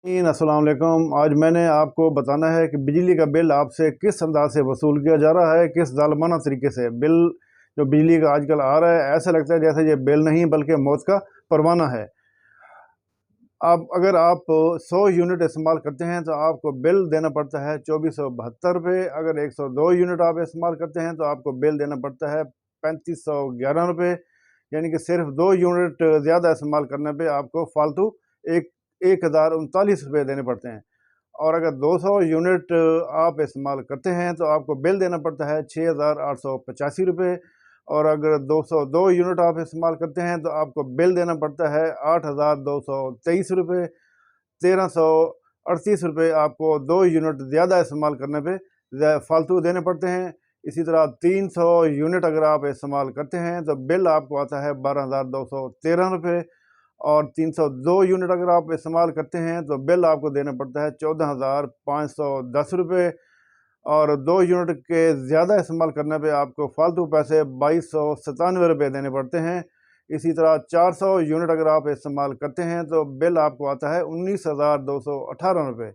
अस्सलाम वालेकुम। आज मैंने आपको बताना है कि बिजली का बिल आपसे किस अंदाज से वसूल किया जा रहा है, किस ज़ालिमाना तरीके से। बिल जो बिजली का आजकल आ रहा है, ऐसा लगता है जैसे ये बिल नहीं बल्कि मौत का परवाना है। अगर आप 100 यूनिट इस्तेमाल करते हैं तो आपको बिल देना पड़ता है 2472 रुपये। अगर 102 यूनिट आप इस्तेमाल करते हैं तो आपको बिल देना पड़ता है 3511 रुपये। यानी कि सिर्फ 2 यूनिट ज़्यादा इस्तेमाल करने पे आपको फालतू एक 1039 रुपये देने पड़ते हैं। और अगर 200 यूनिट आप इस्तेमाल करते हैं तो आपको बिल देना पड़ता है 6885 रुपये। और अगर 202 यूनिट आप इस्तेमाल करते हैं तो आपको बिल देना पड़ता है 8223 रुपये। 1338 रुपये आपको 2 यूनिट ज़्यादा इस्तेमाल करने पे फालतू देने पड़ते हैं। इसी तरह 300 यूनिट अगर आप इस्तेमाल करते हैं तो बिल आपको आता है 12,213 रुपये। और 302 यूनिट अगर आप इस्तेमाल करते हैं तो बिल आपको देना पड़ता है 14,510 रुपये। और 2 यूनिट के ज़्यादा इस्तेमाल करने पे आपको फालतू पैसे 2297 रुपये देने पड़ते हैं। इसी तरह 400 यूनिट अगर आप इस्तेमाल करते हैं तो बिल आपको आता है 19,218 रुपये।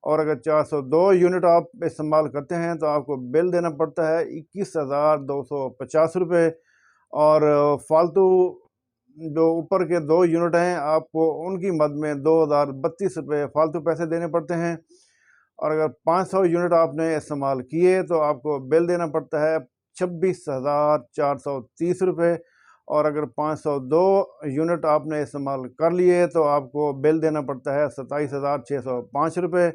और अगर 402 यूनिट आप इस्तेमाल करते हैं तो आपको बिल देना पड़ता है 21,250 रुपये। और फालतू जो ऊपर के 2 यूनिट हैं आपको उनकी मद में 2,032 रुपये फालतू पैसे देने पड़ते हैं। और अगर 500 यूनिट आपने इस्तेमाल किए तो आपको बिल देना पड़ता है 26,430 रुपये। और अगर 502 यूनिट आपने इस्तेमाल कर लिए तो आपको बिल देना पड़ता है 27,605 रुपये।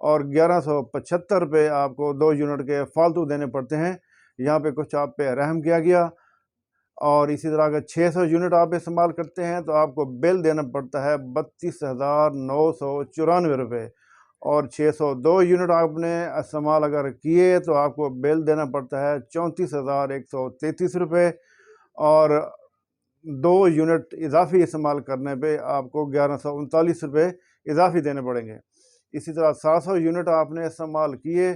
और 1175 रुपये आपको 2 यूनिट के फालतू देने पड़ते हैं। यहाँ पे कुछ आप पे रहम किया गया। और इसी तरह अगर 600 यूनिट आप इस्तेमाल करते हैं तो आपको बिल देना पड़ता है 32,994 रुपये। और 602 यूनिट आपने इस्तेमाल अगर किए तो आपको बिल देना पड़ता है 34,133 रुपये। और 2 यूनिट इजाफी इस्तेमाल करने पे आपको 1139 रुपये इजाफी देने पड़ेंगे। इसी तरह 700 यूनिट आपने इस्तेमाल किए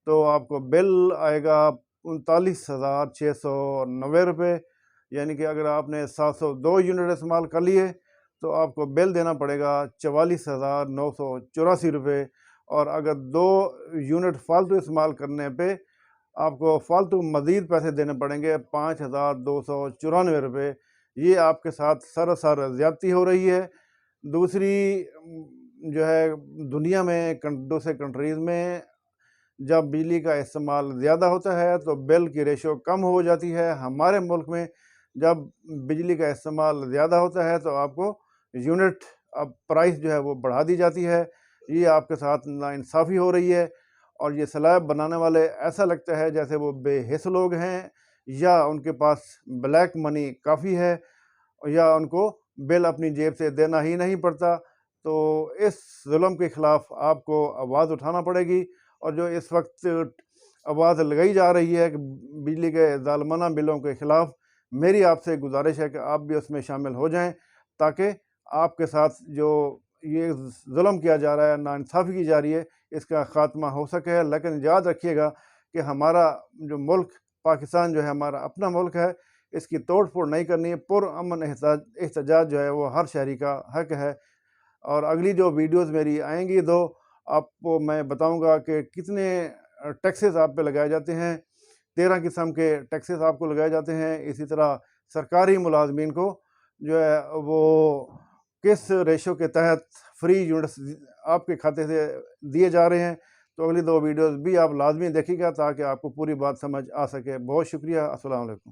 तो आपको बिल आएगा 39,690 रुपये। यानी कि अगर आपने 702 यूनिट इस्तेमाल कर लिए तो आपको बिल देना पड़ेगा 44,984 रुपये। और अगर 2 यूनिट फालतू इस्तेमाल करने पे आपको फालतू मज़ीद पैसे देने पड़ेंगे 5,294 रुपये। ये आपके साथ सरासर ज़्यादती हो रही है। दूसरी जो है दुनिया में दूसरे कंट्रीज़ में जब बिजली का इस्तेमाल ज़्यादा होता है तो बिल की रेशो कम हो जाती है। हमारे मुल्क में जब बिजली का इस्तेमाल ज़्यादा होता है तो आपको यूनिट अब प्राइस जो है वो बढ़ा दी जाती है। ये आपके साथ नाइंसाफ़ी हो रही है। और ये स्लैब बनाने वाले ऐसा लगता है जैसे वो बेहिस लोग हैं या उनके पास ब्लैक मनी काफ़ी है या उनको बिल अपनी जेब से देना ही नहीं पड़ता। तो इस जुल्म के ख़िलाफ़ आपको आवाज़ उठाना पड़ेगी। और जो इस वक्त आवाज़ लगाई जा रही है कि बिजली के ज़ालिमाना बिलों के ख़िलाफ़, मेरी आपसे गुजारिश है कि आप भी उसमें शामिल हो जाएं ताकि आपके साथ जो ये जुल्म किया जा रहा है, नाइंसाफ़ी की जा रही है, इसका ख़ात्मा हो सके। लेकिन याद रखिएगा कि हमारा जो मुल्क पाकिस्तान जो है हमारा अपना मुल्क है, इसकी तोड़ फोड़ नहीं करनी है। पुरअमन एहतजाज जो है वो हर शहरी का हक है। और अगली जो वीडियोस मेरी आएंगी आपको मैं बताऊंगा कि कितने टैक्सेस आप पे लगाए जाते हैं। 13 किस्म के टैक्सेस आपको लगाए जाते हैं। इसी तरह सरकारी मुलाजमीन को जो है वो किस रेशो के तहत फ्री यूनिट्स आपके खाते से दिए जा रहे हैं। तो अगली 2 वीडियोस भी आप लाजमी देखिएगा ताकि आपको पूरी बात समझ आ सके। बहुत शुक्रिया। अस्सलाम वालेकुम।